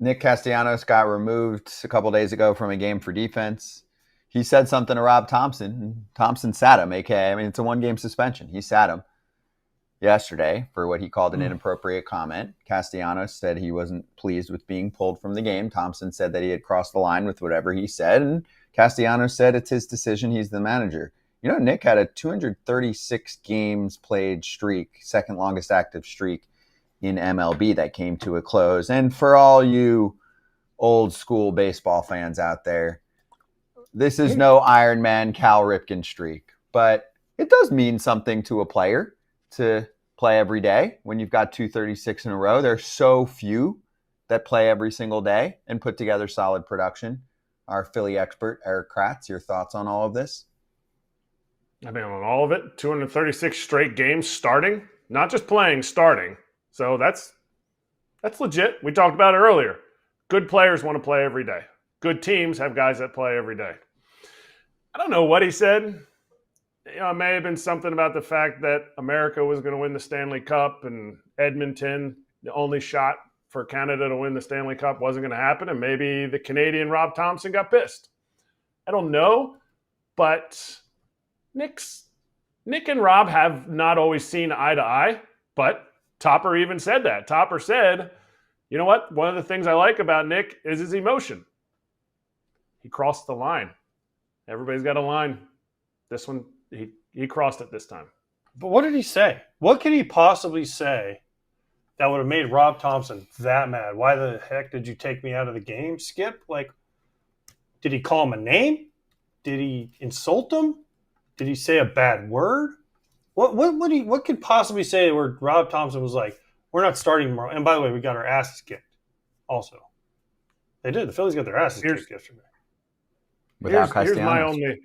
Nick Castellanos got removed a couple days ago from a game for defense. He said something to Rob Thomson, and Thompson sat him, aka, I mean, it's a one-game suspension. He sat him yesterday for what he called an inappropriate comment. Castellanos said he wasn't pleased with being pulled from the game. Thompson said that he had crossed the line with whatever he said, and Castellanos said it's his decision. He's the manager. You know, Nick had a 236 games played streak, second longest active streak in MLB that came to a close. And for all you old school baseball fans out there, this is no Iron Man Cal Ripken streak, but it does mean something to a player to play every day when you've got 236 in a row. There's so few that play every single day and put together solid production. Our Philly expert, Eric Kratz, your thoughts on all of this? I mean, on all of it, 236 straight games starting, not just playing, starting. So that's legit. We talked about it earlier. Good players want to play every day. Good teams have guys that play every day. I don't know what he said. You know, it may have been something about the fact that America was going to win the Stanley Cup and Edmonton, the only shot for Canada to win the Stanley Cup, wasn't going to happen. And maybe the Canadian Rob Thomson got pissed. I don't know. But Nick and Rob have not always seen eye to eye. But Topper even said that. Topper said, you know what? One of the things I like about Nick is his emotion. He crossed the line. Everybody's got a line. This one, he crossed it this time. But what did he say? What could he possibly say that would have made Rob Thomson that mad? Why the heck did you take me out of the game, Skip? Like, did he call him a name? Did he insult him? Did he say a bad word? What could possibly say where Rob Thomson was like, we're not starting tomorrow? And by the way, we got our asses kicked also. They did. The Phillies got their asses kicked yesterday. Here's my only...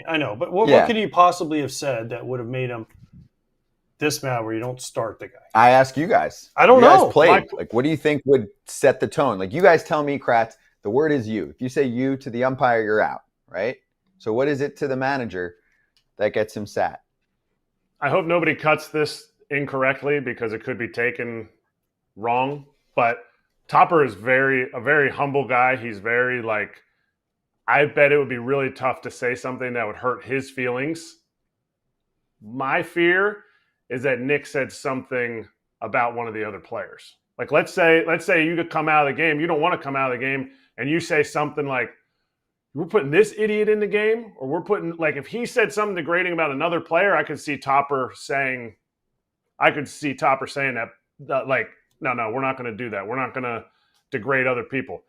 I know, but what could he possibly have said that would have made him this mad where you don't start the guy? I ask you guys. I don't know. You guys played. Like, what do you think would set the tone? Like, you guys tell me, Kratz, the word is you. If you say you to the umpire, you're out, right? So what is it to the manager that gets him sat? I hope nobody cuts this incorrectly because it could be taken wrong. But Topper is a very humble guy. He's very I bet it would be really tough to say something that would hurt his feelings. My fear is that Nick said something about one of the other players. Like, let's say you could come out of the game. You don't want to come out of the game, and you say something like, we're putting this idiot in the game, or we're putting, like, if he said something degrading about another player, I could see Topper saying that like, no, we're not going to do that. We're not going to degrade other people.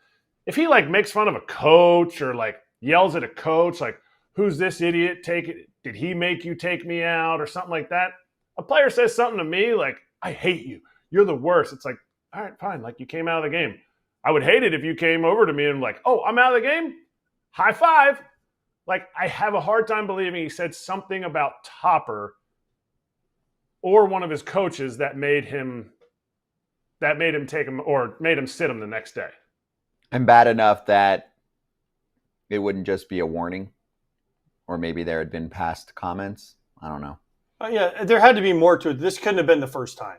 If he makes fun of a coach or yells at a coach, like, who's this idiot? Did he make you take me out or something like that? A player says something to me like, I hate you. You're the worst. It's like, all right, fine. Like, you came out of the game. I would hate it if you came over to me and oh, I'm out of the game. High five. Like, I have a hard time believing he said something about Topper or one of his coaches that made him take him or made him sit him the next day. And bad enough that it wouldn't just be a warning, or maybe there had been past comments. I don't know. Yeah, there had to be more to it. This couldn't have been the first time,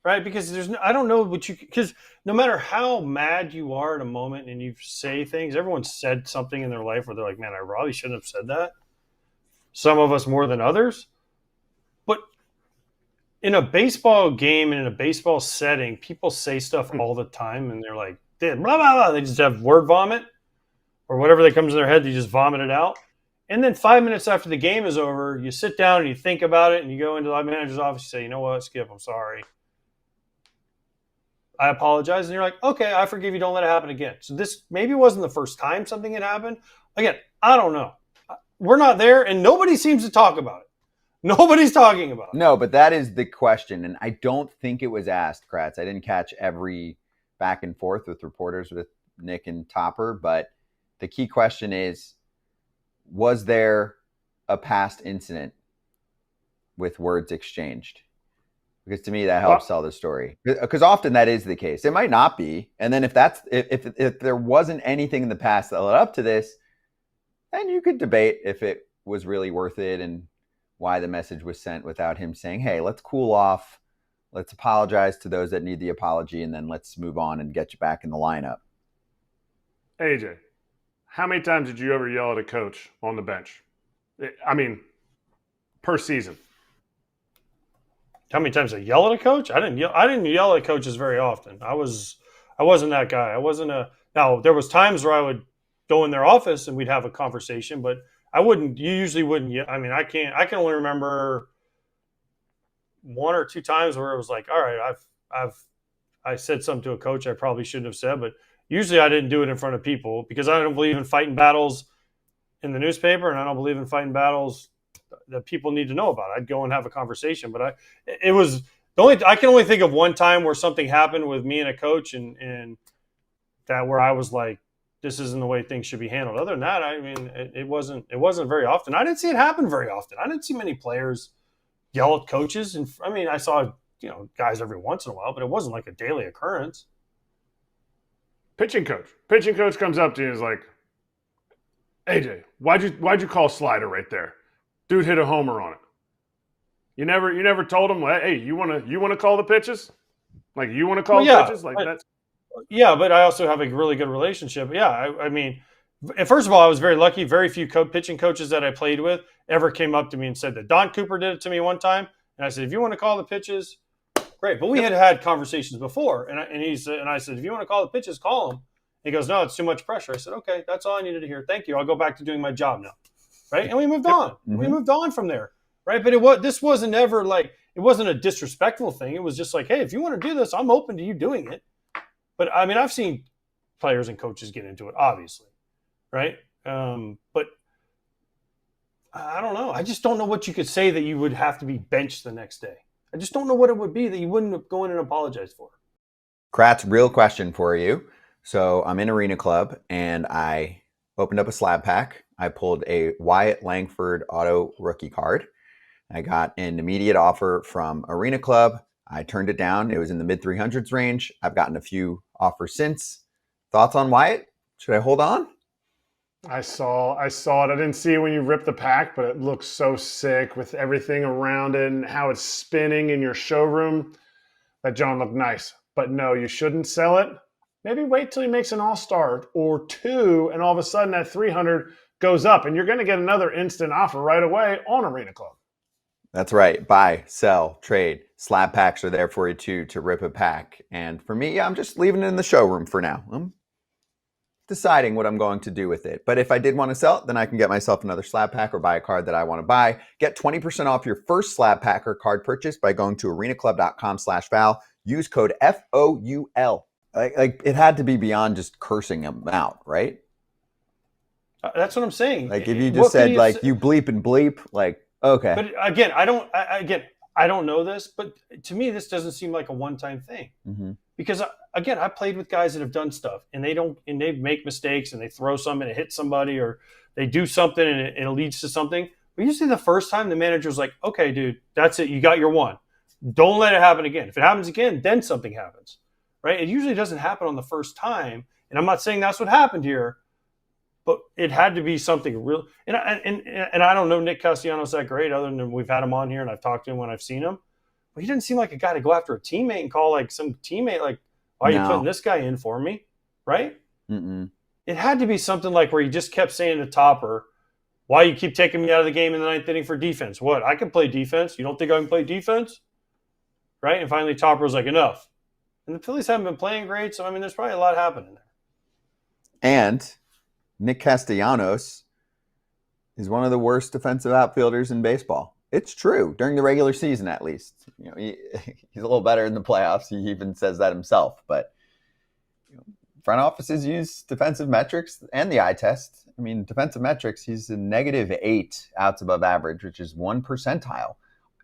right? Because I don't know because no matter how mad you are in a moment and you say things, everyone's said something in their life where they're like, man, I probably shouldn't have said that. Some of us more than others. But in a baseball game and in a baseball setting, people say stuff all the time and they're like, blah, blah, blah. They just have word vomit or whatever that comes in their head. They just vomit it out. And then 5 minutes after the game is over, you sit down and you think about it and you go into the manager's office and say, you know what, Skip, I'm sorry. I apologize. And you're like, okay, I forgive you. Don't let it happen again. So this maybe wasn't the first time something had happened. Again, I don't know. We're not there and nobody seems to talk about it. Nobody's talking about it. No, but that is the question. And I don't think it was asked, Kratz. I didn't catch every back and forth with reporters with Nick and Topper, but the key question is, was there a past incident with words exchanged? Because to me, that helps tell the story. Because often that is the case. It might not be. And then if there wasn't anything in the past that led up to this, then you could debate if it was really worth it and why the message was sent without him saying, hey, let's cool off. Let's apologize to those that need the apology, and then let's move on and get you back in the lineup. AJ, how many times did you ever yell at a coach on the bench? I mean, per season. How many times I yell at a coach? I didn't yell at coaches very often. I wasn't that guy. Now there was times where I would go in their office and we'd have a conversation, but you usually wouldn't. I mean, I can only remember one or two times where it was like, all right, I said something to a coach I probably shouldn't have said, but usually I didn't do it in front of people because I don't believe in fighting battles in the newspaper, and I don't believe in fighting battles that people need to know about. I'd go and have a conversation, but I can only think of one time where something happened with me and a coach, and that where I was like, this isn't the way things should be handled. Other than that, I mean, it wasn't very often. I didn't see it happen very often. I didn't see many players yell at coaches, and I mean, I saw guys every once in a while, but it wasn't like a daily occurrence. Pitching coach comes up to you and is like, AJ, why'd you call slider right there? Dude hit a homer on it. You never told him, hey, you wanna call the pitches? Like, you want to call pitches? Like, that's. Yeah, but I also have a really good relationship. Yeah, I mean, first of all, I was very lucky. Very few pitching coaches that I played with ever came up to me and said that. Don Cooper did it to me one time, and I said, if you want to call the pitches, great. But we had conversations before, and I said, if you want to call the pitches, call them. He goes, no, it's too much pressure. I said, okay, that's all I needed to hear. Thank you. I'll go back to doing my job now. Right? And we moved on. Mm-hmm. We moved on from there. Right? But this wasn't ever like, it wasn't a disrespectful thing. It was just like, hey, if you want to do this, I'm open to you doing it. But I mean, I've seen players and coaches get into it, obviously. Right? But I don't know. I just don't know what you could say that you would have to be benched the next day. I just don't know what it would be that you wouldn't go in and apologize for. Kratz, real question for you. So I'm in Arena Club, and I opened up a slab pack. I pulled a Wyatt Langford auto rookie card. I got an immediate offer from Arena Club. I turned it down. It was in the mid 300s range. I've gotten a few offers since. Thoughts on Wyatt? Should I hold on? I saw it. I didn't see it when you ripped the pack, but it looks so sick with everything around it and how it's spinning in your showroom. That John looked nice. But no, you shouldn't sell it. Maybe wait till he makes an all-star or two, and all of a sudden that 300 goes up, and you're going to get another instant offer right away on Arena Club. That's right. Buy, sell, trade. Slab packs are there for you too, to rip a pack. And for me, I'm just leaving it in the showroom for now. I'm deciding what I'm going to do with it. But if I did want to sell it, then I can get myself another slab pack or buy a card that I want to buy. Get 20% off your first slab pack or card purchase by going to arenaclub.com/Val. Use code FOUL. Like it had to be beyond just cursing him out, right? That's what I'm saying. Like if you just said like you bleep and bleep, like okay. But again, I don't know this, but to me, this doesn't seem like a one-time thing. Mm-hmm. Because again, I played with guys that have done stuff, and they make mistakes, and they throw something and it hits somebody, or they do something and it leads to something. But usually, the first time the manager's like, "Okay, dude, that's it. You got your one. Don't let it happen again. If it happens again, then something happens." Right? It usually doesn't happen on the first time, and I'm not saying that's what happened here, but it had to be something real. And I don't know Nick Castellanos that great, other than we've had him on here and I've talked to him when I've seen him. But he didn't seem like a guy to go after a teammate and call like some teammate like, "Why are you putting this guy in for me?" Right? Mm-mm. It had to be something like where he just kept saying to Topper, "Why you keep taking me out of the game in the ninth inning for defense? What? I can play defense. You don't think I can play defense?" Right? And finally Topper was like, "Enough." And the Phillies haven't been playing great, so I mean, there's probably a lot happening there. And Nick Castellanos is one of the worst defensive outfielders in baseball. It's true, during the regular season at least. You know, he's a little better in the playoffs. He even says that himself. But front offices use defensive metrics and the eye test. I mean, defensive metrics, he's a -8 outs above average, which is 1 percentile.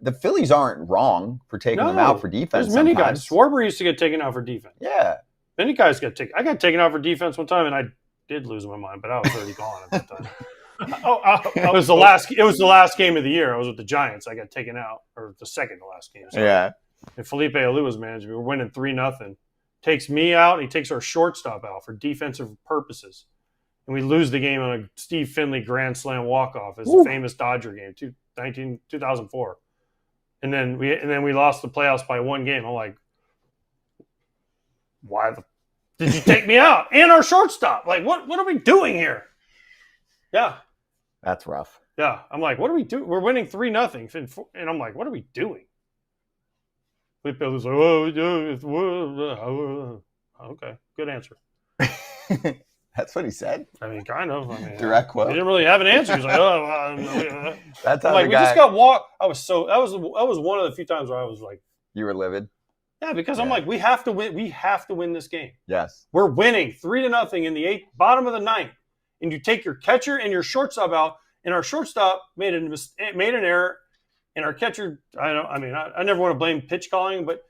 The Phillies aren't wrong for taking him out for defense. There's many guys. Schwarber used to get taken out for defense. Yeah. Many guys got taken. I got taken out for defense one time, and I did lose my mind, but I was already gone at that time. It was the last game of the year. I was with the Giants. I got taken out, or the second to last game. So. Yeah. And Felipe Alou was managing. We were winning 3-0. Takes me out. And he takes our shortstop out for defensive purposes, and we lose the game on a Steve Finley grand slam walk-off. It's a famous Dodger game, 2004. and then we lost the playoffs by 1 game. I'm like, why did you take me out? And our shortstop. Like, what are we doing here? Yeah. That's rough. Yeah. I'm like, what are we doing? We're winning 3-0. And I'm like, what are we doing? Felipe was like, okay. Good answer. That's what he said? I mean, kind of. I mean, direct quote. He didn't really have an answer. He's like, That's how like, the we guy, just got walked. That was one of the few times where I was like, you were livid? yeah, because I'm like, we have to win. We have to win this game. Yes. We're winning 3-0 in the bottom of the 9th, and you take your catcher and your shortstop out, and our shortstop made an error, and our catcher. I never want to blame pitch calling, but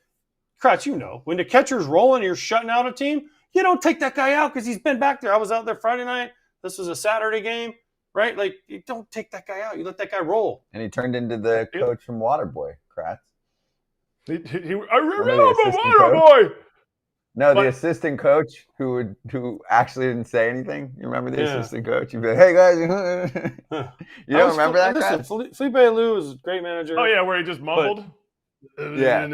Kratz, when the catcher's rolling, and you're shutting out a team. You don't take that guy out because he's been back there. I was out there Friday night. This was a Saturday game, right? Like, you don't take that guy out. You let that guy roll. And he turned into the coach from Waterboy, Kratz. I remember Waterboy. No, the assistant coach who actually didn't say anything. You remember the assistant coach? You'd be like, hey, guys. You don't remember that guy? Listen, Felipe Lou was a great manager. Oh, yeah, where he just mumbled? Yeah.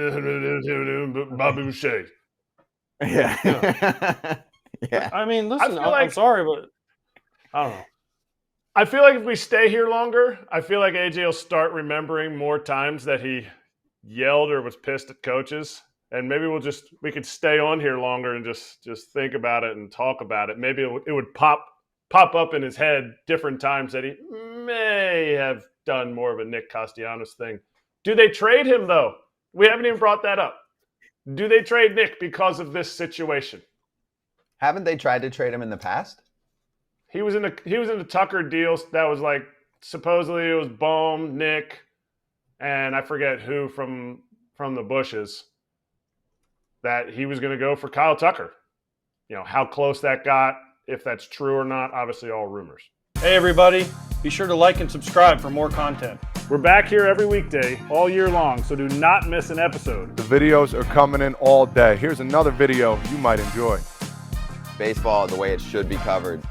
Bobby Boucher. Yeah. Yeah. I mean, listen, I'm sorry, but I don't know. I feel like if we stay here longer, I feel like AJ will start remembering more times that he yelled or was pissed at coaches. And maybe we could stay on here longer and just think about it and talk about it. Maybe it would pop up in his head different times that he may have done more of a Nick Castellanos thing. Do they trade him, though? We haven't even brought that up. Do they trade Nick because of this situation? Haven't they tried to trade him in the past? He was in the Tucker deal that was like, supposedly it was Bohm, Nick, and I forget who from the Bushes, that he was going to go for Kyle Tucker. How close that got, if that's true or not, obviously all rumors. Hey, everybody. Be sure to like and subscribe for more content. We're back here every weekday, all year long, so do not miss an episode. The videos are coming in all day. Here's another video you might enjoy. Baseball the way it should be covered.